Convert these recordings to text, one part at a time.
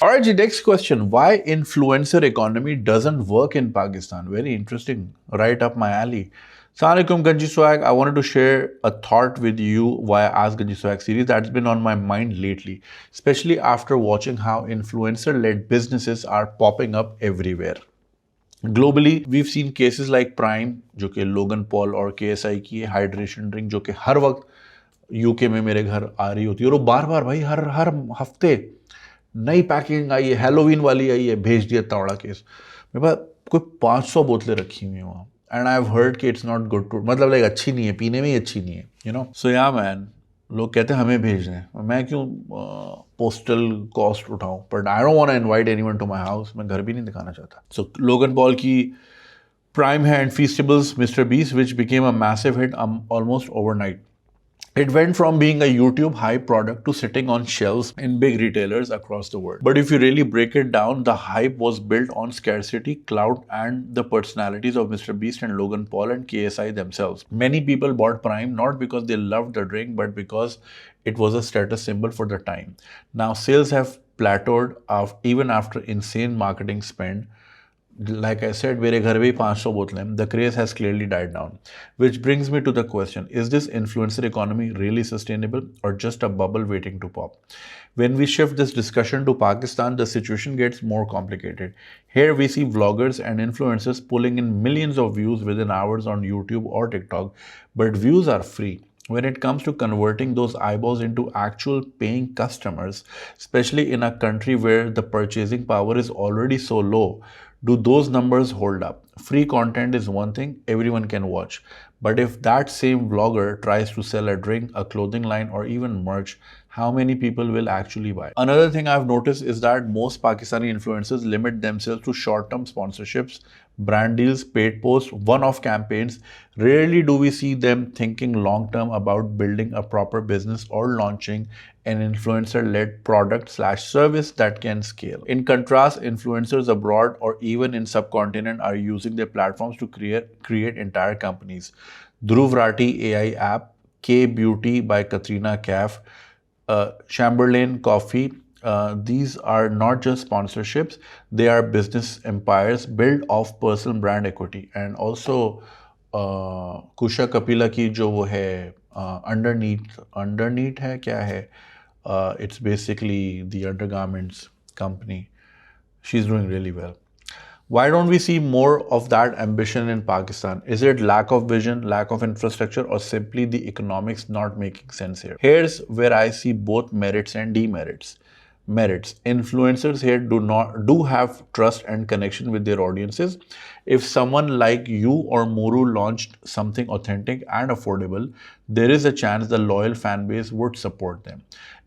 Alright, the next question. Why influencer economy doesn't work in Pakistan? Very interesting. Right up my alley. Assalamualaikum Ganji Swag. I wanted to share a thought with you via Ask Ganji Swag series that's been on my mind lately, especially after watching how influencer-led businesses are popping up everywhere. Globally, we've seen cases like Prime, जो कि Logan Paul और KSI की hydration drink जो कि हर वक्त UK में मेरे घर आ रही होती है, और वो बार बार भाई हर हर हफ्ते नई पैकिंग आई है, हैलोवीन वाली आई है, भेज दिया तवड़ा केस। मेरे पास कोई 500 बोतलें रखी हुई हैं वहाँ, एंड आई हैव हर्ड कि इट्स नॉट गुड टू, मतलब लाइक अच्छी नहीं है, पीने में ही अच्छी नहीं है, यू नो। सो या मैन, लोग कहते हैं हमें भेज दें, मैं क्यों पोस्टल कॉस्ट उठाऊं, but I don't want to invite anyone to my house, मैं घर भी नहीं दिखाना चाहता। सो लोगन पॉल की प्राइम है एंड फीस्टेबल्स मिस्टर बीस which became a massive hit almost overnight. It went from being a YouTube hype product to sitting on shelves in big retailers across the world. But if you really break it down, the hype was built on scarcity, clout, and the personalities of Mr. Beast and Logan Paul and KSI themselves. Many people bought Prime not because they loved the drink, but because it was a status symbol for the time. Now, sales have plateaued even after insane marketing spend. Like I said, मेरे घर में 500 बोतलें. The craze has clearly died down. Which brings me to the question, is this influencer economy really sustainable or just a bubble waiting to pop? When we shift this discussion to Pakistan, the situation gets more complicated. Here we see vloggers and influencers pulling in millions of views within hours on YouTube or TikTok, but views are free. When it comes to converting those eyeballs into actual paying customers, especially in a country where the purchasing power is already so low, do those numbers hold up? Free content is one thing everyone can watch. But if that same vlogger tries to sell a drink, a clothing line, or even merch, how many people will actually buy? Another thing I've noticed is that most Pakistani influencers limit themselves to short term sponsorships, brand deals, paid posts, one off campaigns. Rarely do we see them thinking long term about building a proper business or launching an influencer-led product/service that can scale. In contrast, influencers abroad or even in subcontinent are using their platforms to create entire companies. Dhruv Rathi AI app, K Beauty by Katrina Kaif, Chamberlain Coffee. These are not just sponsorships; they are business empires built off personal brand equity. And also, Kusha Kapila की जो वो है underneath है क्या है? It's basically the undergarments company. She's doing really well. Why don't we see more of that ambition in Pakistan? Is it lack of vision, lack of infrastructure, or simply the economics not making sense here? Here's where I see both merits and demerits. Merits. Influencers here do have trust and connection with their audiences. If someone like you or Muru launched something authentic and affordable, there is a chance the loyal fan base would support them.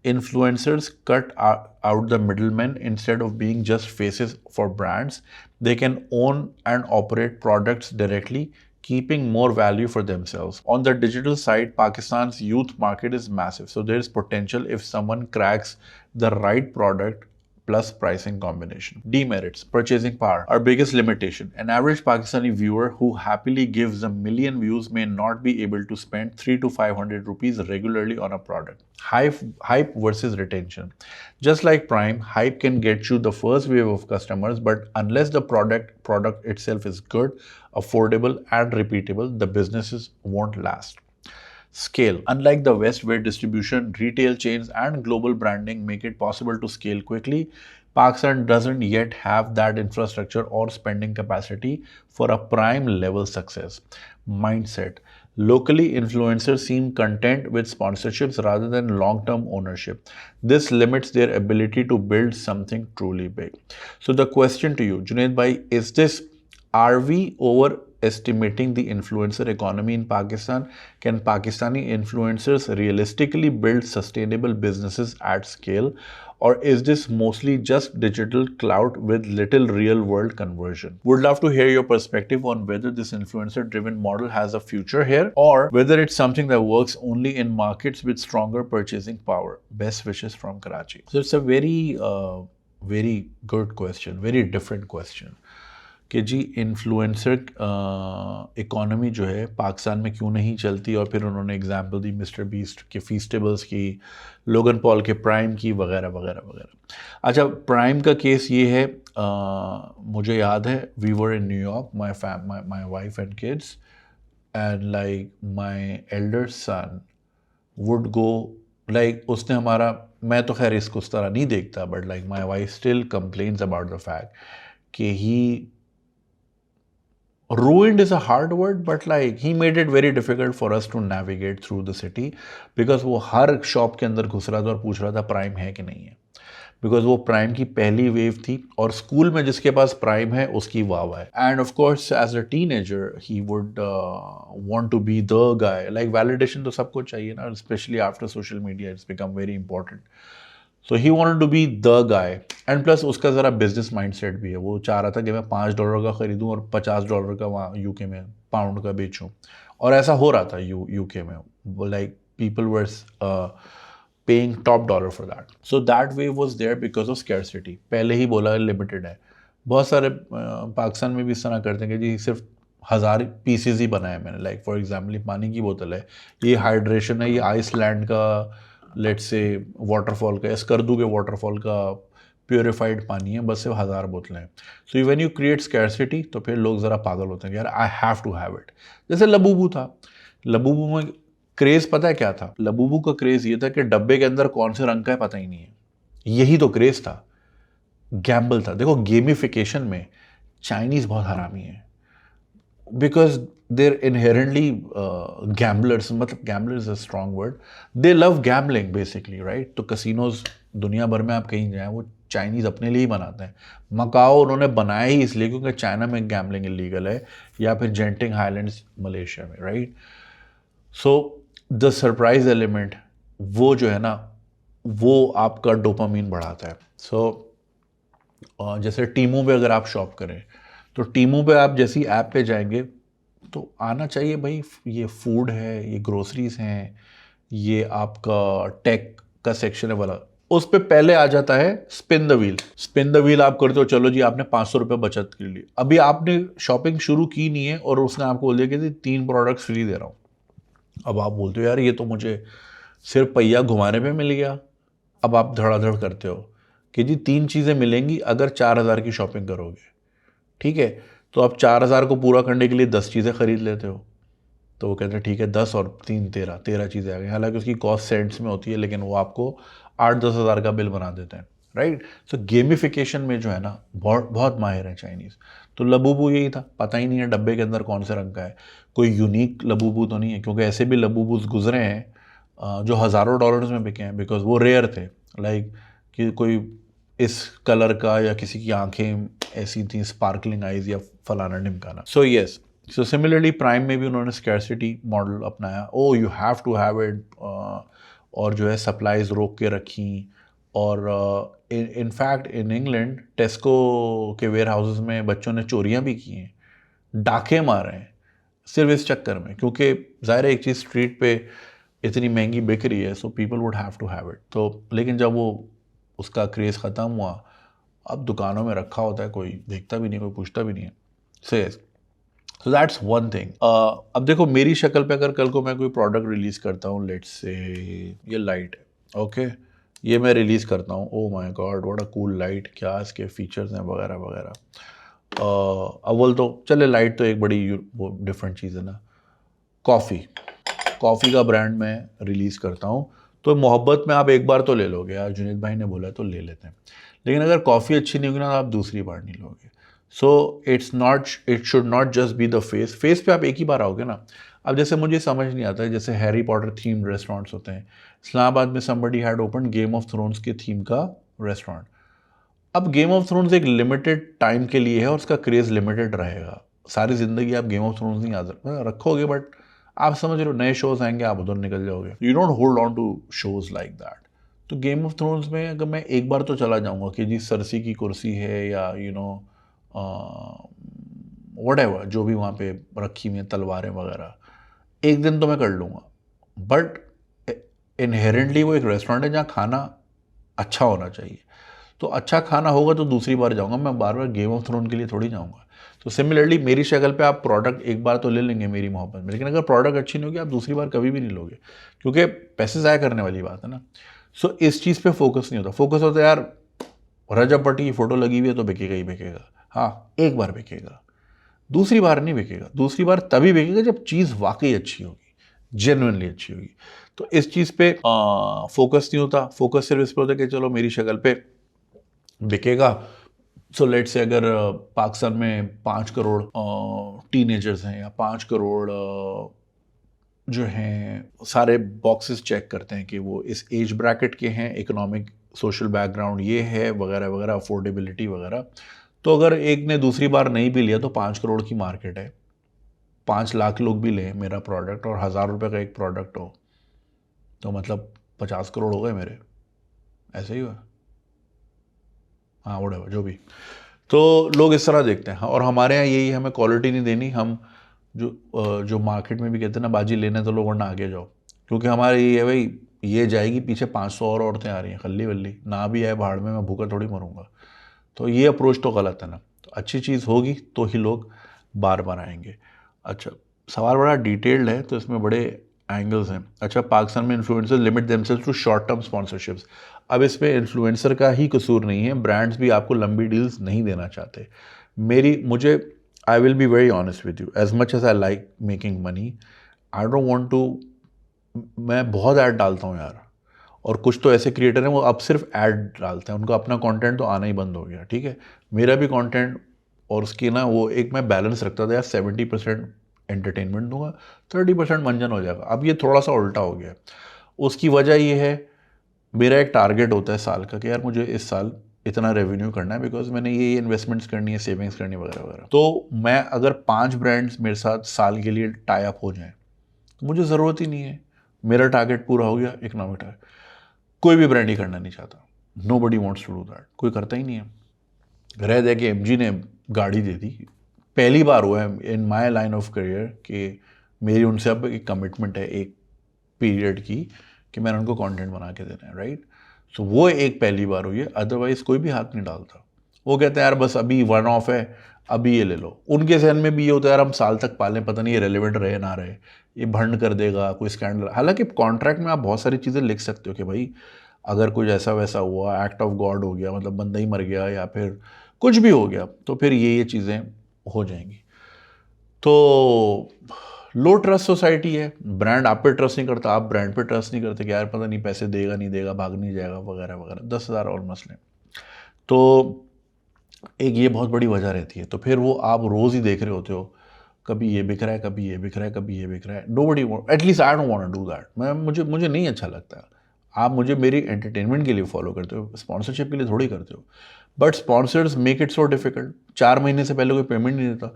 Influencers cut out the middlemen. Instead of being just faces for brands, they can own and operate products directly, keeping more value for themselves. On the digital side, Pakistan's youth market is massive, so there is potential if someone cracks the right product plus pricing combination. Demerits: purchasing power. Our biggest limitation. An average Pakistani viewer who happily gives a million views may not be able to spend 3 to 500 rupees regularly on a product. Hype versus retention. Just like Prime, hype can get you the first wave of customers, but unless the product itself is good, affordable, and repeatable, the businesses won't last. Scale. Unlike the West, where distribution, retail chains, and global branding make it possible to scale quickly, Pakistan doesn't yet have that infrastructure or spending capacity for a prime level success. Mindset. Locally, influencers seem content with sponsorships rather than long term ownership. This limits their ability to build something truly big. So, the question to you, Junaid Bhai, is this: are we overestimating the influencer economy in Pakistan? Can Pakistani influencers realistically build sustainable businesses at scale? Or is this mostly just digital clout with little real world conversion? Would love to hear your perspective on whether this influencer driven model has a future here or whether it's something that works only in markets with stronger purchasing power. Best wishes from Karachi. So it's a very good question, very different question. कि जी influencer economy जो है पाकिस्तान में क्यों नहीं चलती, और फिर उन्होंने एग्जांपल दी मिस्टर बीस्ट के फीस्टेबल्स की, लोगन पॉल के प्राइम की, वगैरह वगैरह वगैरह। अच्छा, प्राइम का केस ये है, मुझे याद है we were in New York, my wife and kids, and like my elder son would go, like उसने हमारा, मैं तो खैर इसको उस तरह नहीं देखता, but like my wife still complains about the fact कि he ruined is a hard word, but like he made it very difficult for us to navigate through the city, because वो हर शॉप के अंदर घुस रहा था और पूछ रहा था प्राइम है कि नहीं है, बिकॉज वो प्राइम की पहली वेव थी, और स्कूल में जिसके पास प्राइम है उसकी वाह है, and of course as a teenager he would want to be the guy, like validation तो सबको चाहिए ना, specially after social media it's become very important. So he wanted to be the guy, and plus उसका ज़रा business mindset भी है, वो चाह रहा था कि मैं $5 का ख़रीदूँ और $50 का वहाँ यूके में पाउंड का बेचूँ, और ऐसा हो रहा था यूके में, like people were paying top dollar for that. So that way was there because of scarcity, पहले ही बोला लिमिटेड है। बहुत सारे पाकिस्तान में भी इस तरह करते हैं कि जी सिर्फ 1000 पीसीज ही बनाए मैंने, लाइक फॉर एग्जाम्पल पानी की बोतल है, ये हाइड्रेशन है, ये आइसलैंड का लेट्स से वाटरफॉल का, स्कर्दू के वाटरफॉल का प्योरीफाइड पानी है, बस सिर्फ 1000 बोतलें हैं। So when you create scarcity तो फिर लोग ज़रा पागल होते हैं कि यार I have to have it. जैसे लबूबू था, लबूबू में क्रेज़ पता है क्या था? लबूबू का क्रेज़ ये था कि डब्बे के अंदर कौन से रंग का है पता ही नहीं है, यही तो क्रेज़ था, गैम्बल था। देखो गेमिफिकेशन में चाइनीज़ बहुत हरामी है, because they're inherently gamblers, मतलब gambler is a strong word, they love gambling basically, right? तो casinos दुनिया भर में आप कहीं जाएं वो चाइनीज़ अपने लिए ही बनाते हैं। मकाओ उन्होंने बनाया ही इसलिए क्योंकि चाइना में गैम्बलिंग इलीगल है, या फिर जेंटिंग हाईलैंड्स मलेशिया में, right? So the surprise element वो जो है ना, वो आपका डोपामीन बढ़ाता है। सो जैसे टीमों पे अगर आप शॉप करें तो टीमों पे आप जैसी ऐप पे जाएंगे तो आना चाहिए भाई, ये फूड है, ये ग्रोसरीज हैं, ये आपका टेक का सेक्शन है वाला, उस पे पहले आ जाता है spin the wheel. Spin the wheel आप करते हो, चलो जी आपने 500 रुपये बचत कर ली, अभी आपने शॉपिंग शुरू की नहीं है और उसने आपको बोल दिया कि 3 प्रोडक्ट्स फ्री दे रहा हूँ। अब आप बोलते हो यार ये तो मुझे सिर्फ पहिया घुमाने पे मिल गया। अब आप धड़ाधड़ करते हो कि जी 3 चीज़ें मिलेंगी अगर 4000 की शॉपिंग करोगे, ठीक है? तो आप 4000 को पूरा करने के लिए 10 चीज़ें खरीद लेते हो। तो वो कहते हैं ठीक है 10 और 3 13 चीज़ें आ गई, हालांकि उसकी कॉस्ट सेंट्स में होती है, लेकिन वो आपको 8-10 हज़ार का बिल बना देते हैं, राइट? सो गेमिफिकेशन में जो है ना बहुत बहुत माहिर है चाइनीज़। तो लबूबू यही था, पता ही नहीं है डब्बे के अंदर कौन से रंग का है, कोई यूनिक लबूबू तो नहीं है, क्योंकि ऐसे भी लबूबूज गुजरे हैं जो हज़ारों डॉलर्स में बिके हैं, बिकॉज वो रेयर थे, लाइक कि कोई इस कलर का या किसी की आंखें ऐसी थी स्पार्कलिंग आइज या फलाना ढिमकाना। So yes, so similarly Prime में भी उन्होंने स्कैरसिटी मॉडल अपनाया, oh you have to have it, और जो है सप्लाईज रोक के रखी, और इनफैक्ट इन इंग्लैंड टेस्को के वेयर हाउसेस में बच्चों ने चोरियां भी की हैं, डाके मारे हैं सिर्फ इस चक्कर में, क्योंकि ज़ाहिर है एक चीज़ स्ट्रीट पे इतनी महंगी बिक रही है, so people would have to have it. तो लेकिन जब वो उसका क्रेज़ ख़त्म हुआ, अब दुकानों में रखा होता है, कोई देखता भी नहीं, कोई पूछता भी नहीं है। So that's one thing. अब देखो मेरी शक्ल पे अगर कल को मैं कोई प्रोडक्ट रिलीज़ करता हूँ, लेट्स से ये लाइट है, ओके, ये मैं रिलीज़ करता हूँ, oh my God what a cool light, क्या इसके फीचर्स हैं वगैरह वगैरह। अव्वल तो चले लाइट तो एक बड़ी वो डिफरेंट चीज़ है ना। कॉफ़ी का ब्रांड मैं रिलीज़ करता हूँ तो मोहब्बत में आप एक बार तो ले लोगे, यार जुनेद भाई ने बोला तो ले लेते हैं, लेकिन अगर कॉफ़ी अच्छी नहीं होगी ना तो आप दूसरी बार नहीं लोगे। So it should not just be the face पे आप एक ही बार आओगे ना। अब जैसे मुझे समझ नहीं आता है, जैसे हैरी पॉटर थीम्ड रेस्टोरेंट्स होते हैं, इस्लामाबाद में somebody had open game of thrones के थीम का रेस्टोरेंट। अब गेम ऑफ थ्रोन्स एक लिमिटेड टाइम के लिए है और उसका क्रेज़ लिमिटेड रहेगा, सारी ज़िंदगी आप गेम ऑफ थ्रोन्स नहीं आ रखोगे, बट आप समझ रहे हो नए शोज आएंगे आप उधर निकल जाओगे, you don't hold on to shows like that. तो गेम ऑफ थ्रोन्स में अगर मैं एक बार तो चला जाऊंगा कि जी सरसी की कुर्सी है या यू नो व्हाटएवर जो भी वहाँ पे रखी हुई हैं तलवारें वगैरह, एक दिन तो मैं कर लूँगा, बट इनहेरेंटली वो एक रेस्टोरेंट है जहाँ खाना अच्छा होना चाहिए। तो अच्छा खाना होगा तो दूसरी बार जाऊँगा, मैं बार बार गेम ऑफ थ्रोन के लिए थोड़ी जाऊँगा। तो सिमिलरली मेरी शक्ल पे आप प्रोडक्ट एक बार तो ले लेंगे मेरी मोहब्बत में, लेकिन अगर प्रोडक्ट अच्छी नहीं होगी आप दूसरी बार कभी भी नहीं लोगे, क्योंकि पैसे ज़ाया करने वाली बात है ना। सो इस चीज़ पे फोकस नहीं होता। फोकस होता है यार रजब भट्ट की फ़ोटो लगी हुई है तो बिकेगा ही बिकेगा। हाँ, एक बार बिकेगा, दूसरी बार नहीं बिकेगा। दूसरी बार तभी बिकेगा जब चीज़ वाकई अच्छी होगी, जेन्युइनली अच्छी होगी। तो इस चीज़ पे फोकस नहीं होता। फोकस सिर्फ इस पर होता है कि चलो मेरी शक्ल पे बिकेगा। सो लेट्स से अगर पाकिस्तान में 5 करोड़ टीनेजर्स हैं या 5 करोड़ जो हैं सारे बॉक्सेस चेक करते हैं कि वो इस एज ब्रैकेट के हैं, इकोनॉमिक सोशल बैकग्राउंड ये है वगैरह वगैरह, अफोर्डेबिलिटी वगैरह। तो अगर एक ने दूसरी बार नहीं भी लिया तो 5 करोड़ की मार्केट है, 5 लाख लोग भी लें मेरा प्रोडक्ट और 1000 रुपये का एक प्रोडक्ट हो तो मतलब 50 करोड़ हो गए मेरे, ऐसे ही हुआ। हाँ वोडेवर जो भी। तो लोग इस तरह देखते हैं। और हमारे यहाँ यही, हमें क्वालिटी नहीं देनी। हम जो मार्केट में भी कहते हैं ना बाजी लेने तो लोग वरना आगे जाओ, क्योंकि हमारे ये है भाई ये जाएगी पीछे 500 और औरतें आ रही हैं खल्ली वल्ली, ना भी आए भाड़ में मैं भूखा थोड़ी मरूंगा। तो ये अप्रोच तो गलत है ना। तो अच्छी चीज़ होगी तो ही लोग बार बार आएंगे। अच्छा, सवाल बड़ा डिटेल्ड है तो इसमें बड़े एंगल्स हैं। अच्छा, पाकिस्तान में influencer limit themselves to short term sponsorships. अब इसमें इन्फ्लुएंसर का ही कसूर नहीं है, ब्रांड्स भी आपको लंबी डील्स नहीं देना चाहते। मुझे I will be very honest with you, as much as I like making money, I don't want to. मैं बहुत ऐड डालता हूँ यार, और कुछ तो ऐसे क्रिएटर हैं वो अब सिर्फ ऐड डालते हैं, उनका अपना कंटेंट तो आना ही बंद हो गया। ठीक है, मेरा भी कंटेंट और उसकी ना वो एक मैं बैलेंस रखता था यार, 70% एंटरटेनमेंट दूंगा, 30% मंजन हो जाएगा। अब ये थोड़ा सा उल्टा हो गया। उसकी वजह ये है, मेरा एक टारगेट होता है साल का कि यार मुझे इस साल इतना रेवेन्यू करना है, बिकॉज मैंने ये इन्वेस्टमेंट्स करनी है, सेविंग्स करनी है वगैरह वगैरह। तो मैं अगर 5 ब्रांड्स मेरे साथ साल के लिए टाई अप हो जाएं तो मुझे ज़रूरत ही नहीं है, मेरा टारगेट पूरा हो गया, इकोनॉमिक टारगेट। कोई भी ब्रांड ही करना नहीं चाहता, nobody wants to do that, कोई करता ही नहीं है। रह दे कि एमजी ने गाड़ी दे दी, पहली बार हुआ है इन माई लाइन ऑफ करियर कि मेरी उनसे अब एक कमिटमेंट है एक पीरियड की कि मैंने उनको कंटेंट बना के देना है, राइट। सो वो एक पहली बार हुई है, अदरवाइज कोई भी हाथ नहीं डालता। वो कहते हैं यार बस अभी वन ऑफ है, अभी ये ले लो। उनके जहन में भी ये होता है यार हम साल तक पालें, पता नहीं ये रेलिवेंट रहे ना रहे, ये भंड कर देगा, कोई स्कैंडल। हालांकि कॉन्ट्रैक्ट में आप बहुत सारी चीज़ें लिख सकते हो कि भाई अगर कुछ ऐसा वैसा हुआ, एक्ट ऑफ गॉड हो गया, मतलब बंदा ही मर गया या फिर कुछ भी हो गया, तो फिर ये चीज़ें हो जाएंगी। तो लो ट्रस्ट सोसाइटी है, ब्रांड आप पे ट्रस्ट नहीं करता, आप ब्रांड पे ट्रस्ट नहीं करते कि यार पता नहीं पैसे देगा नहीं देगा, भाग नहीं जाएगा वगैरह वगैरह, 10,000 और मसले। तो एक ये बहुत बड़ी वजह रहती है। तो फिर वो आप रोज़ ही देख रहे होते हो, कभी ये बिक रहा है, कभी ये बिक रहा है, कभी ये बिक रहा है। Nobody, at least I don't want to do that. मुझे नहीं अच्छा लगता। आप मुझे मेरी एंटरटेनमेंट के लिए फॉलो करते हो, स्पॉन्सरशिप के लिए थोड़ी करते हो। But sponsors make it so difficult. 4 महीने से पहले कोई पेमेंट नहीं देता।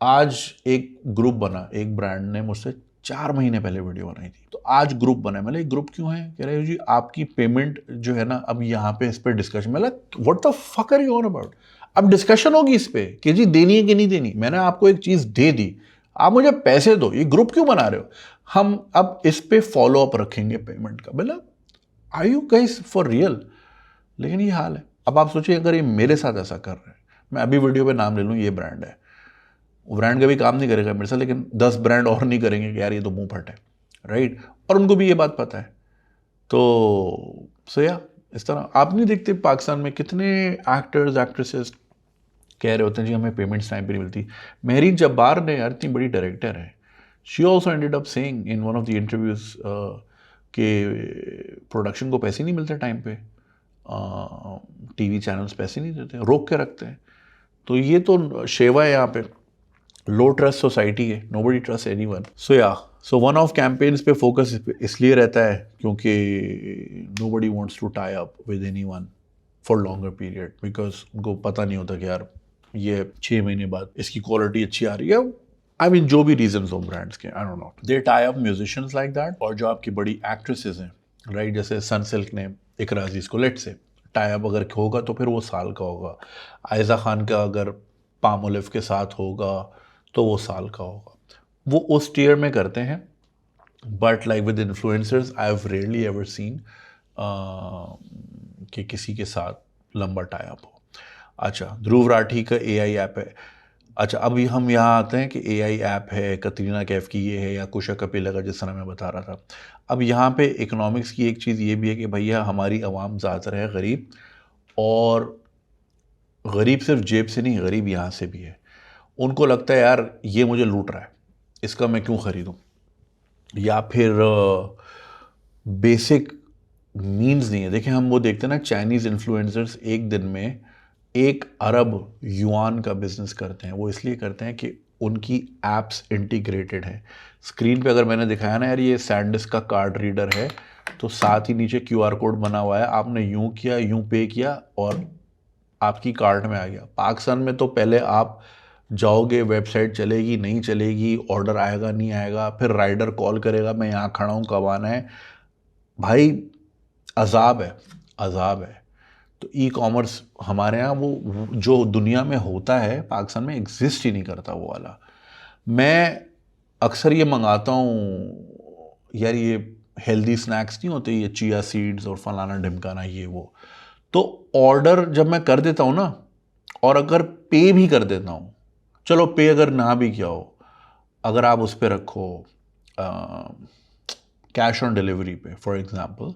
आज एक ग्रुप बना, एक ब्रांड ने मुझसे 4 महीने पहले वीडियो बनाई थी, तो आज ग्रुप बना है। मैंने एक ग्रुप क्यों है, कह रहे हो जी आपकी पेमेंट जो है ना अब यहाँ पे इस पर डिस्कशन। मतलब what the fuck are you on about. अब डिस्कशन होगी इस पे कि जी देनी है कि नहीं देनी। मैंने आपको एक चीज़ दे दी, आप मुझे पैसे दो, ये ग्रुप क्यों बना रहे हो। हम अब इस पे फॉलो अप रखेंगे पेमेंट का। मतलब are you guys for real. लेकिन ये हाल है। अब आप सोचिए अगर ये मेरे साथ ऐसा कर रहे हैं, मैं अभी वीडियो पे नाम ले लूँ, ये ब्रांड है, ब्रांड कभी काम नहीं करेगा मेरे साथ, लेकिन 10 ब्रांड और नहीं करेंगे कि यार ये तो मुंह फट है, राइट। और उनको भी ये बात पता है। तो या इस तरह आप नहीं देखते पाकिस्तान में कितने एक्टर्स एक्ट्रेसेस कह रहे होते हैं जी हमें पेमेंट्स टाइम पे नहीं मिलती। महरीन जब्बार ने, यार इतनी बड़ी डायरेक्टर है, she also ended up saying in one of the interviews कि प्रोडक्शन को पैसे नहीं मिलते टाइम पे, टीवी चैनल्स पैसे नहीं देते, रोक के रखते हैं। तो ये तो शेवा है यहाँ पे, लो ट्रस्ट सोसाइटी है, nobody trust anyone. So one of campaigns पे फोकस इसलिए रहता है क्योंकि nobody wants to tie up with anyone for longer period, because उनको पता नहीं होता कि यार ये 6 महीने बाद इसकी क्वालिटी अच्छी आ रही है। आई मीन जो भी रीजन हो ब्रांड्स के, I don't know, they tie up musicians like that. और जो आपकी बड़ी एक्ट्रेसेस हैं, राइट, जैसे सनसिल्क ने इकरा अजीज को लेट से टाई अप अगर होगा तो फिर वो साल का होगा। आयज़ा खान का अगर पामोलिव के साथ होगा तो वो साल का होगा। वो उस टीयर में करते हैं। But like with influencers I have rarely ever seen कि किसी के साथ लंबा टाई अप हो। अच्छा, ध्रुव राठी का एआई ऐप है। अच्छा, अभी हम यहाँ आते हैं कि एआई ऐप है, कतरीना कैफ की ये है, या कुशा कपिला का जिस तरह मैं बता रहा था। अब यहाँ पे इकोनॉमिक्स की एक चीज़ ये भी है कि भैया हमारी आवाम ज़्यादातर है गरीब, और गरीब सिर्फ जेब से नहीं, गरीब यहाँ से भी है। उनको लगता है यार ये मुझे लूट रहा है, इसका मैं क्यों ख़रीदूँ। या फिर बेसिक मीन्स नहीं है। देखिए, हम वो देखते हैं ना, चाइनीज़ इन्फ्लुएंसर्स एक दिन में 1 अरब युआन का बिजनेस करते हैं। वो इसलिए करते हैं कि उनकी एप्स इंटीग्रेटेड है। स्क्रीन पे अगर मैंने दिखाया ना यार ये सैंडिस्क का कार्ड रीडर है, तो साथ ही नीचे क्यूआर कोड बना हुआ है, आपने यूं किया, यूं पे किया और आपकी कार्ट में आ गया। पाकिस्तान में तो पहले आप जाओगे, वेबसाइट चलेगी नहीं चलेगी, ऑर्डर आएगा नहीं आएगा, फिर राइडर कॉल करेगा मैं यहाँ खड़ा हूँ कब आना है। भाई अजाब है, अजाब है। तो ई कॉमर्स हमारे यहाँ वो जो दुनिया में होता है पाकिस्तान में एग्जिस्ट ही नहीं करता वो वाला। मैं अक्सर ये मंगाता हूँ यार, ये हेल्दी स्नैक्स नहीं होते, ये चिया सीड्स और फलाना ढिमकाना ये वो। तो ऑर्डर जब मैं कर देता हूँ ना, और अगर पे भी कर देता हूँ, चलो पे अगर ना भी किया हो, अगर आप उस पर रखो कैश ऑन डिलीवरी पे फॉर एग्जांपल,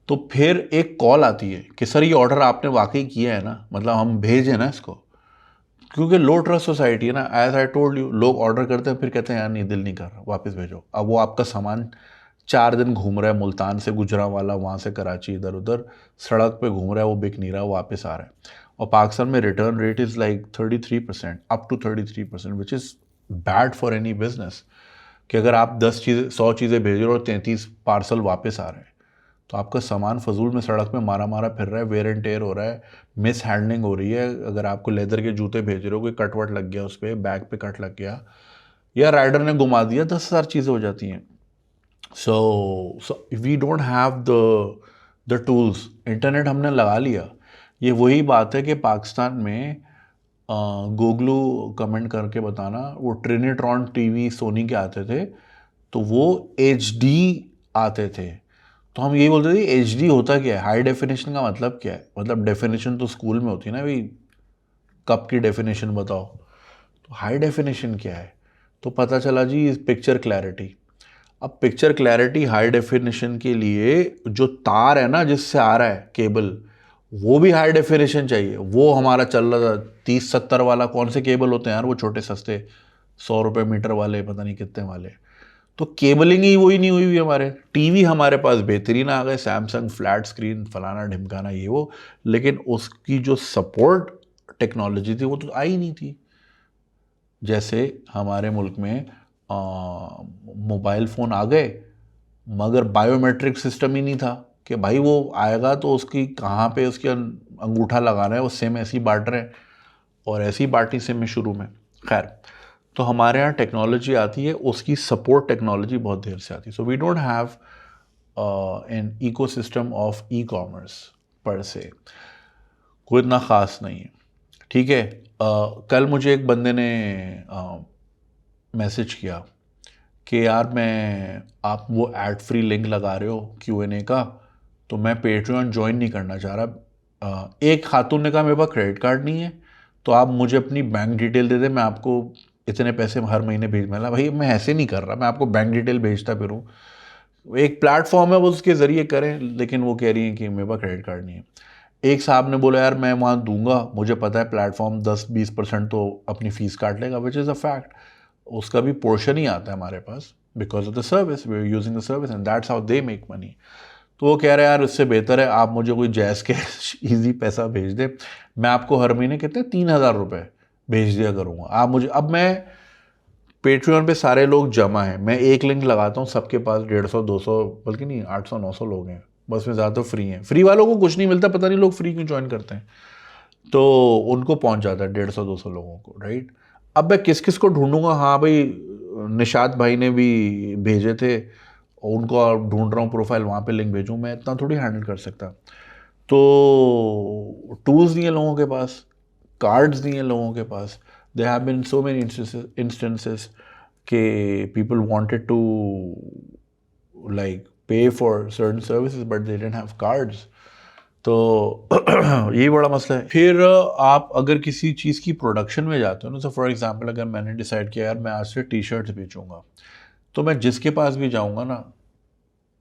तो फिर एक कॉल आती है कि सर ये ऑर्डर आपने वाकई किया है ना, मतलब हम भेजें ना इसको। क्योंकि लो ट्रस्ट सोसाइटी है ना, एज आई टोल्ड यू, लोग ऑर्डर करते हैं फिर कहते हैं यार नहीं, दिल नहीं कर रहा, वापस भेजो। अब वो आपका सामान 4 दिन घूम रहा है, मुल्तान से गुजरांवाला, वहाँ से कराची, इधर उधर सड़क पे घूम रहा है, वो बिक नहीं रहा, वो वापस आ रहा है। और पाकिस्तान में return rate is like 33%, up to 33%, which is bad for any business. कि अगर आप 100 चीज़ें भेज रहे हो और 33 पार्सल वापस आ रहे हैं, तो आपका सामान फजूल में सड़क में मारा मारा फिर रहा है, वेयर एंड टेयर हो रहा है, मिस हैंडलिंग हो रही है। अगर आपको लेदर के जूते भेज रहे हो, कोई कट वट लग गया उस पर, बैग पे कट लग गया, या राइडर ने घुमा दिया, 10,000 चीज़ें हो जाती हैं। So we don't have the tools. Internet हमने लगा लिया। ये वही बात है कि पाकिस्तान में गूगलू कमेंट करके बताना, वो ट्रिनिट्रॉन टीवी सोनी के आते थे, तो वो HD आते थे। तो हम यही बोलते थे HD होता क्या है, हाई डेफिनेशन का मतलब क्या है। मतलब डेफिनेशन तो स्कूल में होती है ना भाई, कप की डेफिनेशन बताओ, तो हाई डेफिनेशन क्या है। तो पता चला जी पिक्चर क्लैरिटी। अब पिक्चर क्लैरिटी हाई डेफिनेशन के लिए जो तार है ना जिससे आ रहा है केबल, वो भी हाई डेफिनेशन चाहिए। वो हमारा चल रहा था 30-70 वाला। कौन से केबल होते हैं यार वो छोटे सस्ते, 100 रुपये मीटर वाले, पता नहीं कितने वाले। तो केबलिंग ही वही नहीं हुई हुई हमारे। टीवी हमारे पास बेहतरीन आ गए, सैमसंग फ्लैट स्क्रीन फलाना ढिमकाना ये वो, लेकिन उसकी जो सपोर्ट टेक्नोलॉजी थी वो तो आई नहीं थी। जैसे हमारे मुल्क में मोबाइल फ़ोन आ गए, मगर बायोमेट्रिक सिस्टम ही नहीं था कि भाई वो आएगा तो उसकी कहाँ पे उसकी अंगूठा लगाना है, वो सिम ऐसी बांट रहे हैं, और ऐसी बांटी सिम में शुरू में। खैर, तो हमारे यहाँ टेक्नोलॉजी आती है, उसकी सपोर्ट टेक्नोलॉजी बहुत देर से आती है। So we don't have an ecosystem of e commerce पर से, कोई इतना ख़ास नहीं है। ठीक है, कल मुझे एक बंदे ने मैसेज किया कि यार मैं, आप वो एड फ्री लिंक लगा रहे हो Q&A का, तो मैं पेट्रियन ज्वाइन नहीं करना चाह रहा। एक खातून ने कहा मेरे पास क्रेडिट कार्ड नहीं है, तो आप मुझे अपनी बैंक डिटेल दे दें, मैं आपको इतने पैसे हर महीने भेज मिला। भाई मैं ऐसे नहीं कर रहा, मैं आपको बैंक डिटेल भेजता फिरूँ। एक प्लेटफॉर्म है वो, उसके ज़रिए करें, लेकिन वो कह रही हैं कि मेरे पास क्रेडिट कार्ड नहीं है। एक साहब ने बोला यार मैं वहाँ दूंगा, मुझे पता है प्लेटफॉर्म 10-20% तो अपनी फ़ीस काट लेगा, विच इज़ अ फैक्ट। उसका भी पोर्शन ही आता है हमारे पास, because of the service, we are using the service and that's how they make money. तो वो कह रहे हैं यार उससे बेहतर है आप मुझे कोई जैज़ कैश ईजी पैसा भेज दे, मैं आपको हर महीने कितने 3,000 रुपये भेज दिया करूँगा। आप मुझे, अब मैं पेट्रियन पे सारे लोग जमा हैं, मैं एक लिंक लगाता हूँ, सबके पास 150-200 बल्कि नहीं 800-900 लोग हैं बस में, ज़्यादा फ्री हैं। फ्री वालों को कुछ नहीं मिलता, पता नहीं लोग फ्री क्यों ज्वाइन करते हैं। तो उनको पहुंच जाता है 150-200 लोगों को, राइट। अब मैं किस किस को ढूंढूंगा। हाँ भाई, निशात भाई ने भी भेजे थे, उनको और ढूंढ रहा हूँ प्रोफाइल, वहाँ पे लिंक भेजूँ, मैं इतना थोड़ी हैंडल कर सकता। तो टूल्स नहीं है लोगों के पास, कार्ड्स नहीं है लोगों के पास। They have been so many instances के people wanted to like pay for certain services but they didn't have cards. तो यही बड़ा मसला है। फिर आप अगर किसी चीज़ की प्रोडक्शन में जाते हो ना, तो फॉर एग्जांपल अगर मैंने डिसाइड किया यार मैं आज से टी शर्ट्स बेचूंगा, तो मैं जिसके पास भी जाऊंगा ना,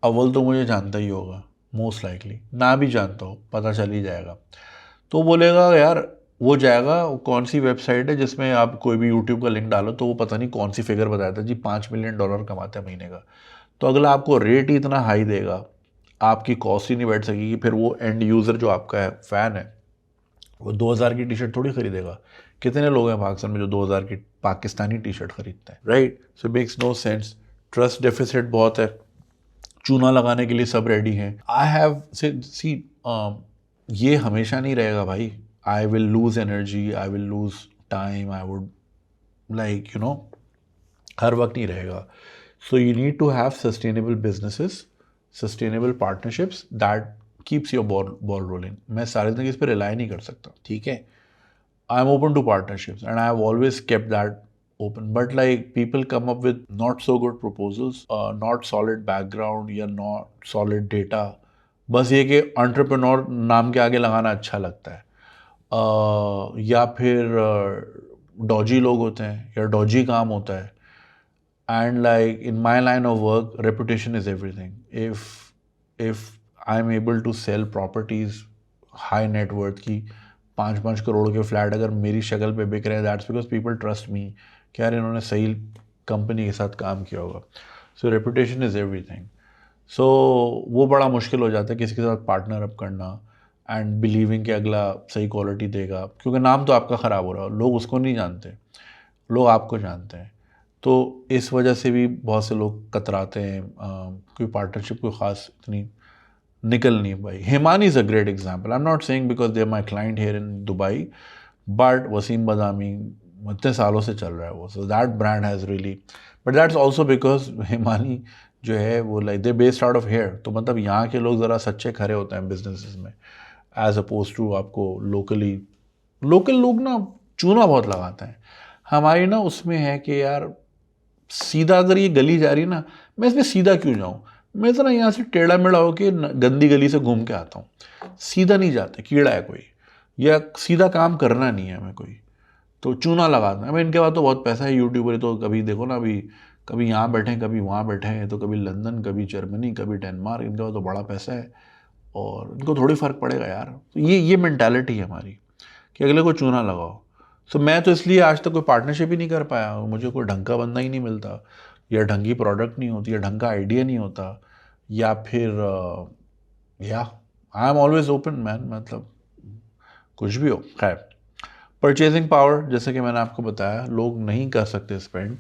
अव्वल तो मुझे जानता ही होगा, मोस्ट लाइकली ना भी जानता हो पता चल ही जाएगा। तो बोलेगा यार, वो जाएगा कौन सी वेबसाइट है जिसमें आप कोई भी यूट्यूब का लिंक डालो तो वो पता नहीं कौन सी फिगर बताया था जी, $5 मिलियन कमाते हैं महीने का। तो अगला आपको रेट ही इतना हाई देगा, आपकी कॉस्ट ही नहीं बैठ सकेगी। फिर वो एंड यूज़र जो आपका है, फ़ैन है, वो 2000 की टी शर्ट थोड़ी खरीदेगा। कितने लोग हैं पाकिस्तान में जो 2000 की पाकिस्तानी टी शर्ट खरीदते हैं, right? So makes no sense. Trust deficit बहुत है, चूना लगाने के लिए सब रेडी हैं। आई हैव सी, ये हमेशा नहीं रहेगा भाई। I will lose energy, I will lose time, I would like you know, हर वक्त नहीं रहेगा। So you need to have sustainable businesses, sustainable partnerships that keeps your ball rolling. मैं सारी जिंदगी इस पर रिलाई नहीं कर सकता, ठीक है? I am open to partnerships and I have always kept that open, but like people come up with not so good proposals, not solid background या not solid data। बस ये कि entrepreneur नाम के आगे लगाना अच्छा लगता है, या फिर डॉजी लोग होते हैं या डॉजी काम होता है। And like in my line of work, reputation is everything. If I am able to sell properties high net worth की, 5-5 करोड़ के फ्लैट अगर मेरी शक्ल पे बिक रहे हैं, that's because people trust me कि यार इन्होंने सही कंपनी के साथ काम किया होगा। सो रेपुटेशन इज़ एवरीथिंग। सो वो बड़ा मुश्किल हो जाता है किसी के साथ पार्टनर अप करना एंड बिलीविंग कि अगला सही क्वालिटी देगा, क्योंकि नाम तो आपका ख़राब हो रहा है, लोग उसको नहीं जानते, लोग आपको जानते हैं। तो इस वजह से भी बहुत से लोग कतराते हैं, कोई पार्टनरशिप कोई ख़ास इतनी निकल नहीं भाई। Himani is a great example. I am not saying because they are my client here in Dubai, but Waseem Badami इतने सालों से चल रहा है वो, so that brand has really, but that's also because Himani जो है वो like they based out of here. तो मतलब यहाँ के लोग ज़रा सच्चे खरे होते हैं बिजनेसेस में, एज अपोज टू आपको लोकली। लोकल लोग ना चूना बहुत लगाते हैं। हमारी ना उसमें है कि यार सीधा अगर ये गली जा रही है ना, मैं इसमें सीधा क्यों जाऊँ? मैं तो ना यहाँ से टेढ़ा मेढ़ा होके गंदी गली से घूम के आता हूँ। सीधा नहीं जाते, कीड़ा है कोई, या सीधा काम करना नहीं है हमें कोई, तो चूना लगाना है। मैं इनके पास तो बहुत पैसा है, यूट्यूबर तो कभी देखो ना, अभी कभी यहाँ बैठे हैं, कभी वहाँ बैठे हैं, तो कभी लंदन, कभी जर्मनी, कभी डेनमार्क। इनके पास तो बड़ा पैसा है और इनको थोड़ी फ़र्क पड़ेगा यार। तो ये मेंटालिटी है हमारी कि अगले को चूना लगाओ। सो मैं तो इसलिए आज तक कोई पार्टनरशिप ही नहीं कर पाया, मुझे कोई ढंग का बंदा ही नहीं मिलता, या ढंग की प्रोडक्ट नहीं होती, या ढंग का आइडिया नहीं होता, या फिर या I am always open man, मतलब कुछ भी हो। खैर, परचेजिंग पावर, जैसे कि मैंने आपको बताया, लोग नहीं कर सकते स्पेंड,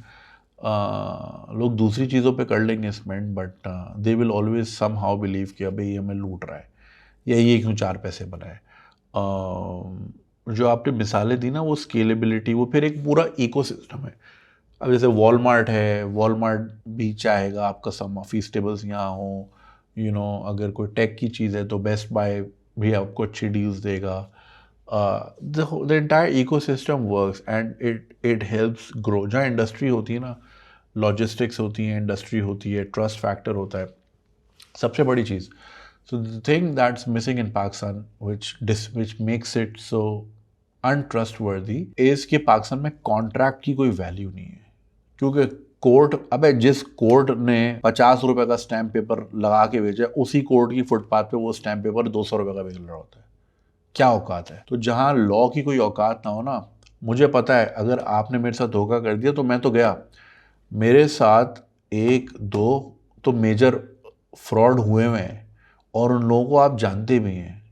लोग दूसरी चीज़ों पे कर लेंगे spend, but they will always somehow believe कि अबे ये हमें लूट रहा है, या ये क्यों 4 पैसे बनाए। जो आपने मिसालें दी ना, वो स्केलेबिलिटी, वो फिर एक पूरा इकोसिस्टम है। अब जैसे वॉलमार्ट है, वॉलमार्ट भी चाहेगा आपका सम फीस्टेबल्स यहाँ हो, अगर कोई टेक की चीज़ है तो बेस्ट बाय भी आपको अच्छी डील्स देगा। The entire ecosystem works and it helps grow. जहाँ इंडस्ट्री होती है ना, लॉजिस्टिक्स होती है, इंडस्ट्री होती है, ट्रस्ट फैक्टर होता है, सबसे बड़ी चीज़। So the thing that's missing in Pakistan which makes it so untrustworthy is कि पाकिस्तान में कॉन्ट्रैक्ट की कोई वैल्यू नहीं है। क्योंकि कोर्ट, अबे जिस कोर्ट ने 50 रुपए का स्टैम्प पेपर लगा के भेजा, उसी कोर्ट की फुटपाथ पे वो स्टैम्प पेपर 200 रुपए का बेच रहा होता है। क्या औकात है? तो जहाँ लॉ की कोई औकात ना हो ना, मुझे पता है अगर आपने मेरे साथ धोखा कर दिया तो मैं तो गया। मेरे साथ 1-2 तो मेजर फ्रॉड हुए हुए हैं, और उन लोगों को आप जानते भी हैं,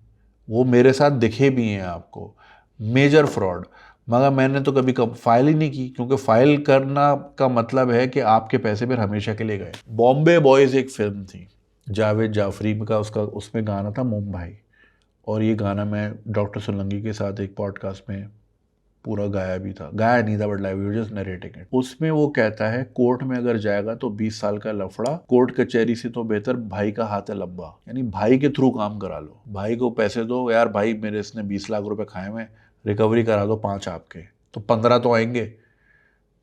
वो मेरे साथ दिखे भी हैं आपको, मेजर फ्रॉड। मगर मैंने तो कभी फाइल ही नहीं की, क्योंकि फाइल करना का मतलब है कि आपके पैसे फिर हमेशा के लिए गए। बॉम्बे बॉयज़ एक फिल्म थी, जावेद जाफरी का, उसमें गाना था मुंबई, और ये गाना मैं डॉक्टर सोलंकी के साथ एक पॉडकास्ट में पूरा गाया नहीं था, but live just narrating it. उसमें वो कहता है, कोर्ट में अगर जाएगा तो 20 साल का लफड़ा, कोर्ट कचहरी से तो बेहतर भाई का हाथ है लंबा। यानी भाई के थ्रू काम करा लो, भाई को पैसे दो, यार भाई मेरे इसने 20 लाख रुपए खाए हुए, रिकवरी करा दो 5 आपके, तो 15 तो आएंगे।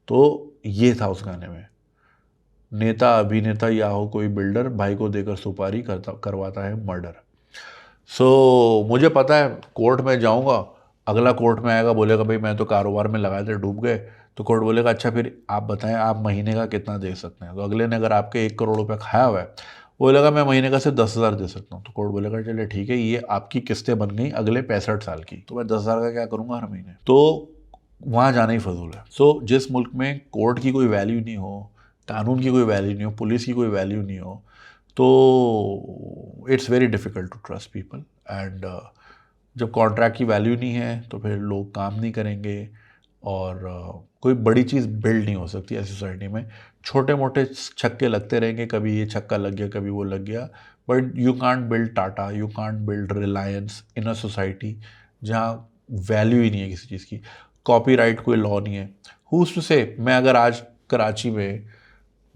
तो ये था उस गाने में, नेता अभिनेता या हो कोई बिल्डर, भाई को देकर सुपारी करवाता है मर्डर। मुझे पता है कोर्ट में जाऊंगा, अगला कोर्ट में आएगा बोलेगा भाई मैं तो कारोबार में लगाए थे डूब गए, तो कोर्ट बोलेगा अच्छा फिर आप बताएं आप महीने का कितना दे सकते हैं। तो अगले ने अगर आपके 1 करोड़ रुपया खाया हुआ है, वो बोलेगा मैं महीने का सिर्फ 10,000 दे सकता हूँ। तो कोर्ट बोलेगा चलिए ठीक है, ये आपकी किस्तें बन गई अगले 65 साल की, तो मैं 10,000 का क्या करूँगा हर महीने। तो वहाँ जाना ही फजूल है। जिस मुल्क में कोर्ट की कोई वैल्यू नहीं हो, कानून की कोई वैल्यू नहीं हो, पुलिस की कोई वैल्यू नहीं हो, तो it's very difficult to trust people. And जब कॉन्ट्रैक्ट की वैल्यू नहीं है तो फिर लोग काम नहीं करेंगे, और कोई बड़ी चीज़ बिल्ड नहीं हो सकती ऐसी सोसाइटी में। छोटे मोटे छक्के लगते रहेंगे, कभी ये छक्का लग गया कभी वो लग गया, but you can't build Tata, you can't build Reliance in a society जहाँ वैल्यू ही नहीं है किसी चीज़ की। कॉपीराइट कोई लॉ नहीं है। हुज टू से मैं अगर आज कराची में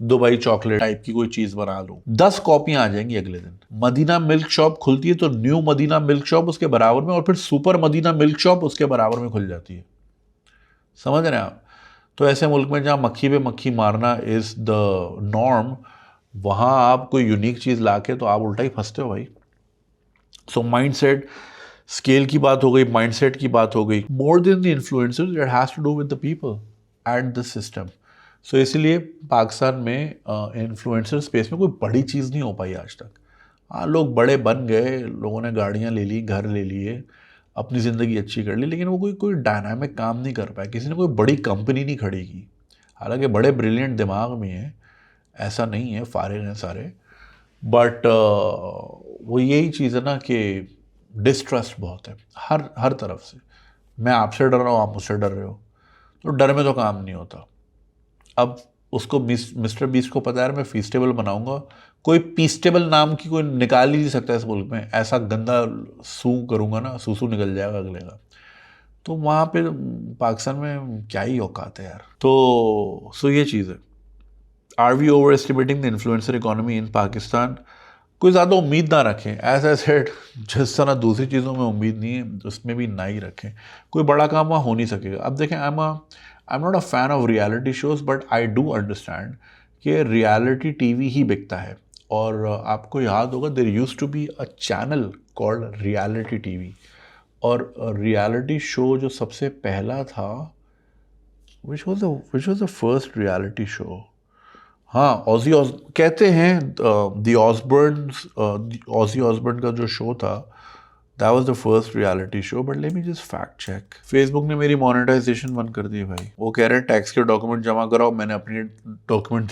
दुबई चॉकलेट टाइप की कोई चीज़ बना लूँ, 10 कॉपियाँ आ जाएंगी अगले दिन। मदीना मिल्क शॉप खुलती है तो न्यू मदीना मिल्क शॉप उसके बराबर में, और फिर सुपर मदीना मिल्क शॉप उसके बराबर में खुल जाती है। समझ रहे हैं आप? तो ऐसे मुल्क में जहाँ मक्खी पे मक्खी मारना इज़ द नॉर्म, वहाँ आप कोई यूनिक चीज़ लाके तो आप उल्टा ही फंसते हो भाई। माइंडसेट, स्केल की बात हो गई, माइंडसेट की बात हो गई। More than the influencers it has to do with the people and the system. इसीलिए पाकिस्तान में इन्फ्लुएंसर स्पेस में कोई बड़ी चीज़ नहीं हो पाई आज तक। हाँ, लोग बड़े बन गए, लोगों ने गाड़ियाँ ले ली, घर ले लिए, अपनी ज़िंदगी अच्छी कर ली, लेकिन वो कोई कोई डायनामिक काम नहीं कर पाया, किसी ने कोई बड़ी कंपनी नहीं खड़ी की। हालांकि बड़े ब्रिलियंट दिमाग में हैं, ऐसा नहीं है, फारिग हैं सारे, बट वो यही चीज़ है ना कि डिस्ट्रस्ट बहुत है हर हर तरफ से। मैं आपसे डर रहा हूँ, आप मुझसे डर रहे हो, तो डर में तो काम नहीं होता। अब उसको मिस्टर बीस्ट को पता है मैं फीस्टेबल बनाऊंगा, कोई पीस्टेबल नाम की कोई निकाल ही नहीं सकता इस मुल्क में। ऐसा गंदा सू करूंगा ना, सूसू निकल जाएगा अगले का। तो वहाँ पे पाकिस्तान में क्या ही औकात है यार। ये चीज़ है। Are we overestimating the influencer economy in Pakistan? कोई ज़्यादा उम्मीद ना रखें, एज आई सेड, जिस तरह दूसरी चीज़ों में उम्मीद नहीं है उसमें भी ना ही रखें। कोई बड़ा काम वहाँ हो नहीं सकेगा। अब देखें, I am not a fan of reality shows, but I do understand कि रियलिटी टीवी ही बिकता है। और आपको याद होगा there used to be a channel called reality TV, और रियलिटी शो जो सबसे पहला था, which was the first reality show? हाँ, कहते हैं दी ऑसबर्न्स, ऑजी ऑसबर्न का जो शो था, that was the first reality show. But let me just fact check. Facebook ने मेरी मोनेटाइजेशन बंद कर दी भाई। वो कह रहे हैं टैक्स के डॉक्यूमेंट जमा कराओ, मैंने अपनी डॉक्यूमेंट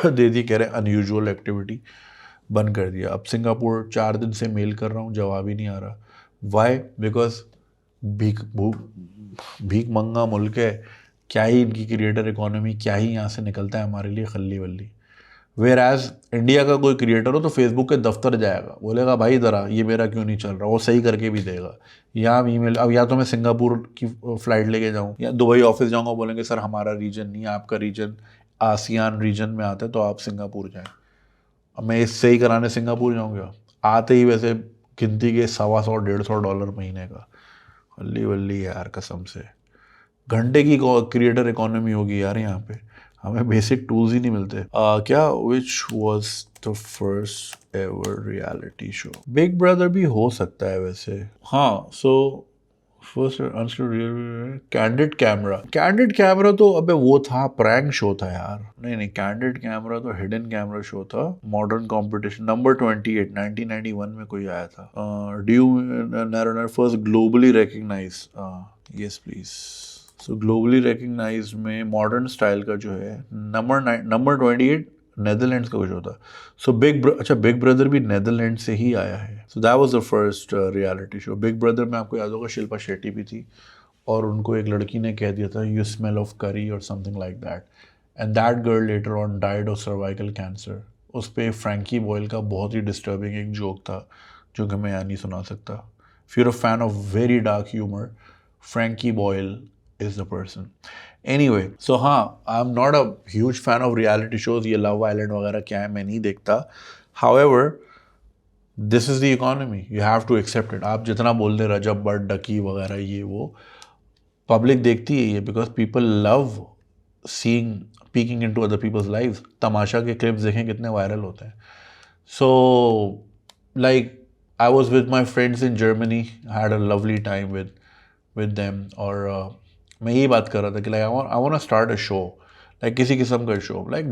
दे दी, कह रहे हैं अनयूजुअल एक्टिविटी, बंद कर दिया। अब सिंगापुर 4 दिन से मेल कर रहा हूँ, जवाब ही नहीं आ रहा। वाई? बिकॉज भीख मंगा मुल्क है, क्या ही इनकी क्रिएटर इकोनॉमी, क्या ही यहाँ से निकलता है हमारे लिए खल्ली वल्ली। वेयर एज इंडिया का कोई क्रिएटर हो तो फेसबुक के दफ्तर जाएगा, बोलेगा भाई ज़रा ये मेरा क्यों नहीं चल रहा, वो सही करके भी देगा। या ईमेल, अब या तो मैं सिंगापुर की फ़्लाइट लेके जाऊँ या दुबई ऑफिस जाऊँगा, बोलेंगे सर हमारा रीजन नहीं है, आपका रीजन आसियान रीजन में आता है तो आप सिंगापुर जाएँ। अब मैं इससे ही कराने सिंगापुर जाऊँगा, आते ही वैसे गिनती के $100-150 महीने का। हल्ली वल्ली यार, कसम से घंटे की क्रिएटर इकोनॉमी होगी यार यहाँ पे, हमें बेसिक टूल्स ही नहीं मिलते। क्या विच was the first ever reality show? Big brother भी हो सकता है वैसे। हाँ, फर्स्ट कैंडिड कैमरा तो अबे वो था, प्रैंक शो था यार। नहीं, कैंडिड कैमरा तो हिडन कैमरा शो था। मॉडर्न कंपटीशन नंबर 28 1991 में कोई आया था। ड्यू नैरोनर first globally recognise, yes please. Globally recognise में मॉडर्न स्टाइल का जो है नंबर 28 नेदरलैंड्स का कुछ होता। बिग ब्रदर भी नेदरलैंड से ही आया है। That was the first reality show. Big brother में आपको याद होगा शिल्पा शेट्टी भी थी, और उनको एक लड़की ने कह दिया था यू स्मेल ऑफ करी और something like that, and that girl later on died of cervical cancer. उस पर फ्रैंकी बॉयल का बहुत ही डिस्टर्बिंग एक जोक था जो कि मैं यहाँ नहीं सुना सकता। If you're a fan of very dark humour, Frankie Boyle is the person. Anyway, हाँ, I'm not a huge fan of reality shows, ये लव आइलैंड वगैरह क्या है मैं नहीं देखता। However, this is the economy, you have to accept it। आप जितना बोल दें रजब बट डकी वगैरह ये वो, पब्लिक देखती है ये, because people love seeing peeking into other people's lives. Tamasha के क्लिप्स देखें कितने वायरल होते हैं। Like I was with my friends in Germany, I had a lovely time with them. और मैं यही बात कर रहा था कि like I want to start a show, like किसी किस्म का show, like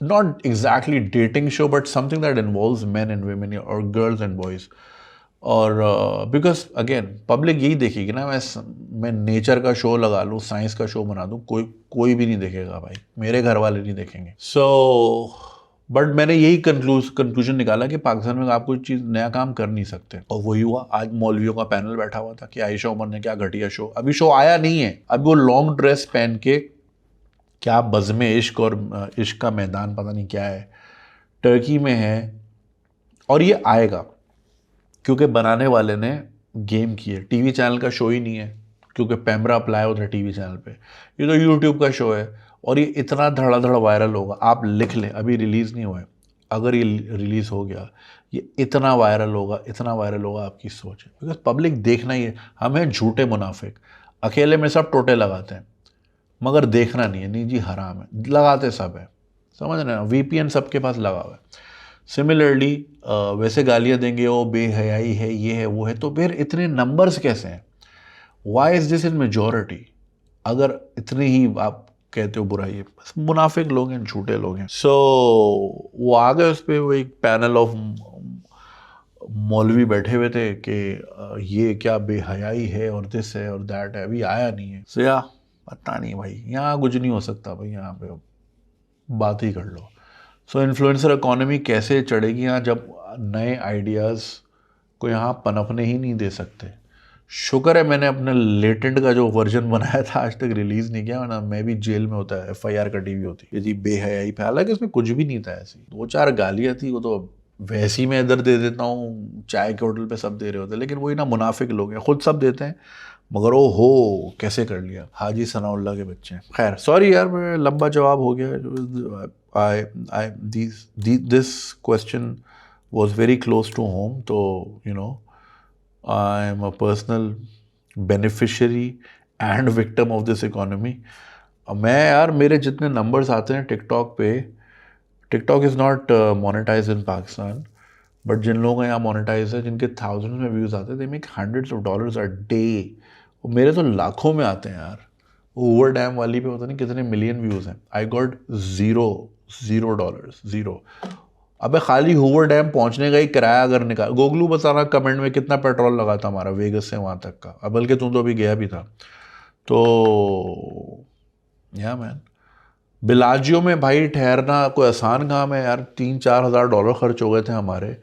not exactly dating show but something that involves men and women or girls and boys. और बिकॉज अगेन पब्लिक यही देखेगी ना, मैं नेचर का शो लगा लूँ, साइंस का शो बना दूँ, कोई भी नहीं देखेगा भाई, मेरे घर वाले नहीं देखेंगे. बट मैंने यही कंक्लूजन निकाला कि पाकिस्तान में आप कोई चीज़ नया काम कर नहीं सकते, और वही हुआ. आज मौलवियों का पैनल बैठा हुआ था कि आयशा उमर ने क्या घटिया शो, अभी शो आया नहीं है, अभी वो लॉन्ग ड्रेस पहन के क्या बज़्म इश्क और इश्क का मैदान पता नहीं क्या है, टर्की में है, और ये आएगा क्योंकि बनाने वाले ने गेम की है. टीवी चैनल का शो ही नहीं है क्योंकि पैमरा अप्लाई होता है टीवी चैनल पे, ये तो यूट्यूब का शो है, और ये इतना धड़ाधड़ वायरल होगा. आप लिख लें, अभी रिलीज़ नहीं हुआ है, अगर ये रिलीज़ हो गया ये इतना वायरल होगा, इतना वायरल होगा, आपकी सोच है. बिकॉज पब्लिक देखना ही है. हमें झूठे मुनाफिक अकेले में सब टोटे लगाते हैं मगर देखना नहीं है. नहीं जी हराम है, लगाते सब है, समझ रहे हैं. VPN सबके पास लगा हुआ है. सिमिलरली वैसे गालियाँ देंगे वो बेहयाई है, ये है वो है, तो फिर इतने नंबर्स कैसे हैं? Why is this in majority? अगर इतने ही आप कहते हो बुराई है, बस मुनाफिक लोग हैं, झूठे लोग हैं. सो वो आ गए उस पर, वो एक पैनल ऑफ मौलवी बैठे हुए थे कि ये क्या बेहयाई है और दिस है और दैट है, अभी आया नहीं है. सो या पता नहीं भाई, यहाँ कुछ नहीं हो सकता भाई, यहाँ पे बात ही कर लो. सो इन्फ्लुएंसर इकोनॉमी कैसे चढ़ेगी यहाँ जब नए आइडियाज़ को यहाँ पनपने ही नहीं दे सकते. शुक्र है मैंने अपने लेटेंट का जो वर्जन बनाया था आज तक रिलीज़ नहीं किया, वरना मैं भी जेल में होता है, FIR कटी हुई होती यदि बेहयाई पे. हालांकि उसमें कुछ भी नहीं था, ऐसी 2-4 गालियाँ थी, वो तो वैसी मैं इधर दे देता हूँ, चाय के होटल पे सब दे रहे होते हैं, लेकिन वही ना मुनाफिक लोग हैं, खुद सब देते हैं मगर ओ हो कैसे कर लिया, हाजी सनाउल्लाह के बच्चे हैं. खैर सॉरी यार, मैं लंबा जवाब हो गया. This question was very close to home, तो you know I am a personal beneficiary and victim of this economy. मैं यार, मेरे जितने नंबर्स आते हैं टिकटॉक पे, TikTok is not monetize in Pakistan, but जिन लोगों का यहाँ मोनेटाइज है, जिनके थाउजेंड्स में व्यूज़ आते हैं, they make $100s a day. मेरे तो लाखों में आते हैं यार. ओवर डैम वाली पे पता नहीं कितने मिलियन व्यूज़ हैं. I got $0. अबे खाली हूवर डैम पहुंचने का ही किराया अगर निकाल, गोगलू बताना कमेंट में कितना पेट्रोल लगा था हमारा वेगस से वहाँ तक का. अब बल्कि तुम तो अभी गया भी था. तो या मैन, बिलाजियो में भाई ठहरना कोई आसान काम है यार. $3-4 हज़ार खर्च हो गए थे हमारे.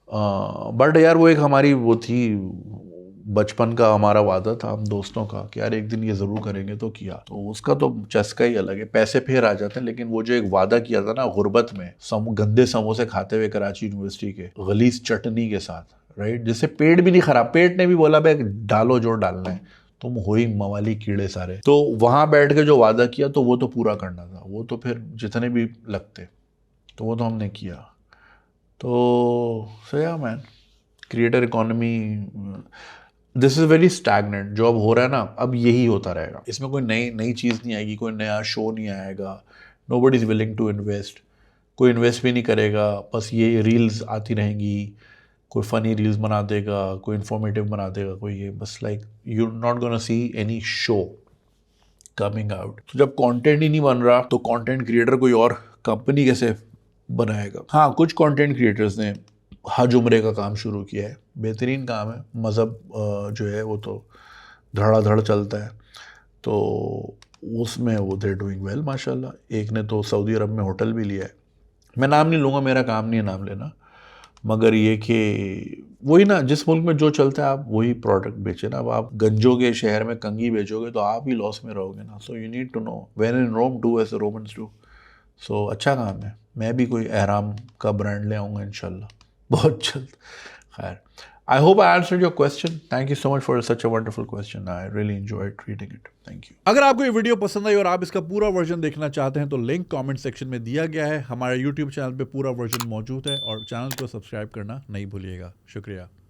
बट यार वो एक हमारी वो थी, बचपन का हमारा वादा था हम दोस्तों का कि यार एक दिन ये ज़रूर करेंगे, तो किया. तो उसका तो चस्का ही अलग है. पैसे फिर आ जाते हैं, लेकिन वो जो एक वादा किया था ना गुर्बत में, गंदे समोसे खाते हुए कराची यूनिवर्सिटी के गलीज चटनी के साथ, राइट, जिससे पेट भी नहीं खराब, पेट ने भी बोला भाई डालो जो डालना है, तुम हो ही मवाली कीड़े सारे. तो वहाँ बैठ के जो वादा किया तो वो तो पूरा करना था. वो तो फिर जितने भी लगते तो वो तो हमने किया. तो या man, creator economy, this is very stagnant. जो अब हो रहा है ना, अब यही होता रहेगा. इसमें कोई नई चीज़ नहीं आएगी, कोई नया शो नहीं आएगा. Nobody is willing to invest. कोई इन्वेस्ट भी नहीं करेगा. बस ये रील्स आती रहेंगी, कोई फ़नी रील्स बना देगा, कोई इन्फॉर्मेटिव बना देगा, कोई ये, बस like you not gonna see any show coming out. तो जब कंटेंट ही नहीं बन रहा तो कंटेंट क्रिएटर कोई और कंपनी कैसे बनाएगा? हाँ, कुछ कंटेंट क्रिएटर्स ने हज उम्रे का काम शुरू किया है, बेहतरीन काम है. मज़हब जो है वो तो धड़ाधड़ चलता है, तो उसमें वो दे डूइंग वेल माशाल्लाह. एक ने तो सऊदी अरब में होटल भी लिया है. मैं नाम नहीं लूँगा, मेरा काम नहीं है नाम लेना, मगर ये कि वही ना, जिस मुल्क में जो चलता है आप वही प्रोडक्ट बेचे ना. अब आप गंजों के शहर में कंघी बेचोगे तो आप ही लॉस में रहोगे ना. So you need to know when in Rome do as Romans do. So अच्छा काम है. मैं भी कोई एहराम का ब्रांड ले आऊँगा इंशाल्लाह बहुत जल्द. खैर, I hope I answered your question. Thank you so much for such a wonderful question. I really enjoyed reading it. Thank you. अगर आपको ये वीडियो पसंद आई और आप इसका पूरा वर्जन देखना चाहते हैं तो लिंक कमेंट सेक्शन में दिया गया है. हमारे YouTube चैनल पे पूरा वर्जन मौजूद है और चैनल को सब्सक्राइब करना नहीं भूलिएगा. शुक्रिया.